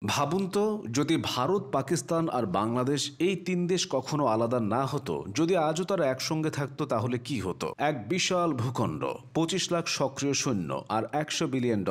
ভাবুন তো, যদি ভারত, পাকিস্তান আর বাংলাদেশ এই তিন দেশ কখনো আলাদা না হতো, যদি আজও তারা একসঙ্গে থাকতো তাহলে কি হতো? এক বিশাল ভূখণ্ড, 25 লাখ সক্রিয় সৈন্য আর $100 বিলিয়ন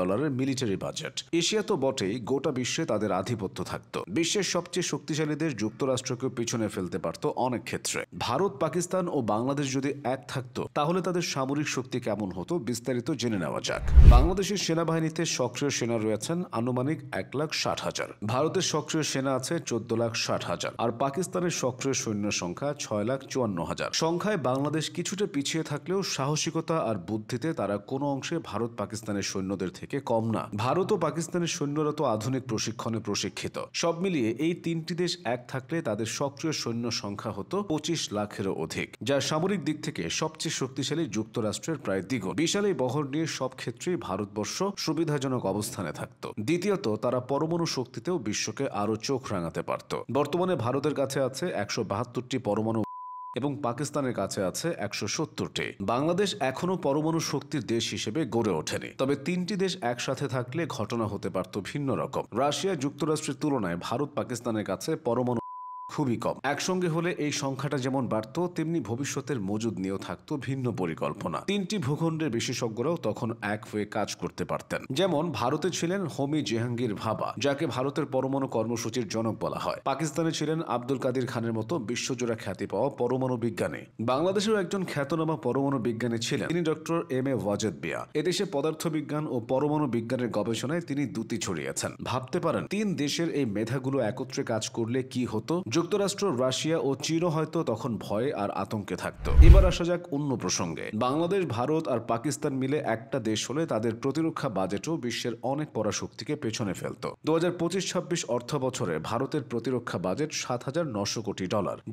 মিলিটারি বাজেট। এশিয়া তো বটেই, গোটা বিশ্বে তাদের আধিপত্য থাকতো। বিশ্বের সবচেয়ে শক্তিশালী দেশ যুক্তরাষ্ট্রকেও পিছনে ফেলতে পারত অনেক ক্ষেত্রে। ভারত, পাকিস্তান ও বাংলাদেশ যদি এক থাকতো তাহলে তাদের সামরিক শক্তি কেমন হতো বিস্তারিত জেনে নেওয়া যাক। বাংলাদেশের সেনাবাহিনীতে সক্রিয় সেনা রয়েছেন আনুমানিক 1,60,000। ভারতের সক্রিয় সেনা আছে 14,60,000 আর পাকিস্তানের সক্রিয় সৈন্য সংখ্যা 6,54,000। সংখ্যায় বাংলাদেশ কিছুটা পিছিয়ে থাকলেও সাহসিকতা আর বুদ্ধিতে তারা কোনো অংশে ভারত পাকিস্তানের সৈন্যদের থেকে কম না। ভারত ও পাকিস্তানের সৈন্যরা তো আধুনিক প্রশিক্ষণে প্রশিক্ষিত। সব মিলিয়ে এই তিনটি দেশ এক থাকলে তাদের সক্রিয় সৈন্য সংখ্যা হতো 25 লাখেরও অধিক, যা সামরিক দিক থেকে সবচেয়ে শক্তিশালী যুক্তরাষ্ট্রের প্রায় দ্বিগুণ। বিশাল এই বহর নিয়ে সব ক্ষেত্রেই ভারতবর্ষ সুবিধাজনক অবস্থানে থাকত। দ্বিতীয়ত, তারা পরমাণু শক্তিতেও বিশ্বকে আরও চোখ রাঙাতে পারত। বর্তমানে ভারতের কাছে আছে 172টি পরমাণু এবং পাকিস্তানের কাছে আছে 170টি। বাংলাদেশ এখনও পরমাণু শক্তির দেশ হিসেবে গড়ে ওঠেনি, তবে তিনটি দেশ একসাথে থাকলে ঘটনা হতে পারত ভিন্ন রকম। রাশিয়া যুক্তরাষ্ট্রের তুলনায় ভারত পাকিস্তানের কাছে পরমাণু খুবই কম। একসঙ্গে হলে এই সংখ্যাটা যেমন বাড়ত, তেমনি ভবিষ্যতের মজুদ নিয়েও থাকতো ভিন্ন পরিকল্পনা। তিনটি ভূখণ্ডের বিশেষজ্ঞরাও তখন এক হয়ে কাজ করতে পারতেন। যেমন ভারতে ছিলেন হোমি জাহাঙ্গীর ভাবা, যাকে ভারতের পরমাণু কর্মসূচির জনক বলা হয়। পাকিস্তানে ছিলেন আব্দুল কাদির খানের মতো বিশ্বজোড়া খ্যাতি পাওয়া পরমাণু বিজ্ঞানী। বাংলাদেশেও একজন খ্যাতনামা পরমাণু বিজ্ঞানী ছিলেন, তিনি ডক্টর এম এ ওয়াজেদ বিয়া। এদেশে পদার্থবিজ্ঞান ও পরমাণু বিজ্ঞানের গবেষণায় তিনি দ্যুতি ছড়িয়েছেন। ভাবতে পারেন তিন দেশের এই মেধাগুলো একত্রে কাজ করলে কি হতো? যুক্তরাষ্ট্র, রাশিয়া ও চীনও হয়তো তখন ভয়ে আর আতঙ্কে থাকতো। এবার আসা যাক অন্য প্রসঙ্গে। বাংলাদেশ, ভারত আর পাকিস্তান মিলে একটা দেশ হলে তাদের প্রতিরক্ষা বাজেটও বিশ্বের অনেক পরাশক্তিকে পেছনে ফেলত। 2025-26 অর্থ বছরে ভারতের প্রতিরক্ষা বাজেট $7,900 কোটি,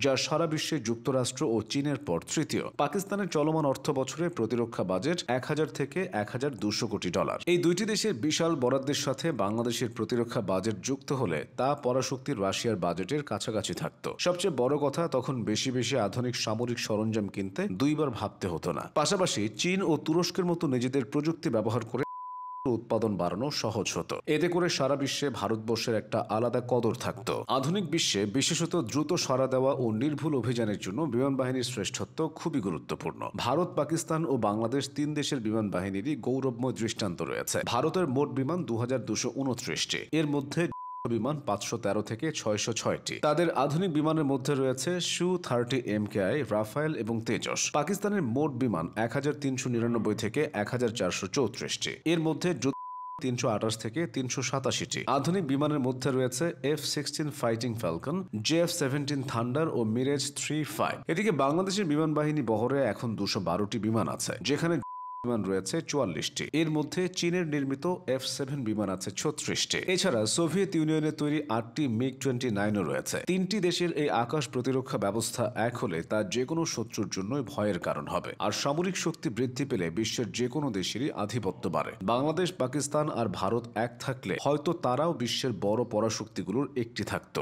যা সারা বিশ্বে যুক্তরাষ্ট্র ও চীনের পর তৃতীয়। পাকিস্তানের চলমান অর্থ বছরে প্রতিরক্ষা বাজেট $1,000 থেকে $1,200 কোটি। এই দুইটি দেশের বিশাল বরাদ্দের সাথে বাংলাদেশের প্রতিরক্ষা বাজেট যুক্ত হলে তা পরাশক্তির রাশিয়ার বাজেটের কাছাকাছি থাকতো। সবচেয়ে বড় কথা, তখন বেশি বেশি আধুনিক সামরিক সরঞ্জাম কিনতে দুইবার ভাবতে হতো না। পাশাপাশি চীন ও তুরস্কের মতো নিজেদের প্রযুক্তি ব্যবহার করে উৎপাদন বাড়ানো সহজ হতো। এতে করে সারা বিশ্বে ভারতবর্ষের একটা আলাদা কদর থাকতো। আধুনিক বিশ্বে বিশেষত দ্রুত সাড়া দেওয়া ও নির্ভুল অভিযানের জন্য বিমান বাহিনীর শ্রেষ্ঠত্ব খুবই গুরুত্বপূর্ণ। ভারত, পাকিস্তান ও বাংলাদেশ তিন দেশের বিমান বাহিনীরই গৌরবময় দৃষ্টান্ত রয়েছে। ভারতের মোট বিমান 2,229টি, এর মধ্যে বিমান 513 থেকে 606টি। তাদের আধুনিক বিমানের মধ্যে রয়েছে Su-30 MKI, রাফায়েল এবং তেজস। পাকিস্তানের মোট বিমান 1,399 থেকে 1,434টি, এর মধ্যে 328 থেকে 387টি। আধুনিক বিমানের মধ্যে রয়েছে F-16 Fighting Falcon, JF-17 Thunder ও মিরেজ 3-5। এদিকে বাংলাদেশের বিমান বাহিনী বহরে এখন 212টি বিমান আছে, যেখানে বিমান রয়েছে 44টি। এর মধ্যে চীনের নির্মিত F-7 বিমান আছে 36টি। এছাড়া সোভিয়েত ইউনিয়নের তৈরি 8টি MiG-29ও রয়েছে। তিনটি দেশের এই আকাশ প্রতিরক্ষা ব্যবস্থা এক হলে তা যে কোনো শত্রুর জন্যই ভয়ের কারণ হবে। আর সামরিক শক্তি বৃদ্ধি পেলে বিশ্বের যে কোনো দেশেরই আধিপত্য বাড়ে। বাংলাদেশ, পাকিস্তান আর ভারত এক থাকলে হয়তো তারাও বিশ্বের বড় পরাশক্তিগুলোর একটি থাকতো।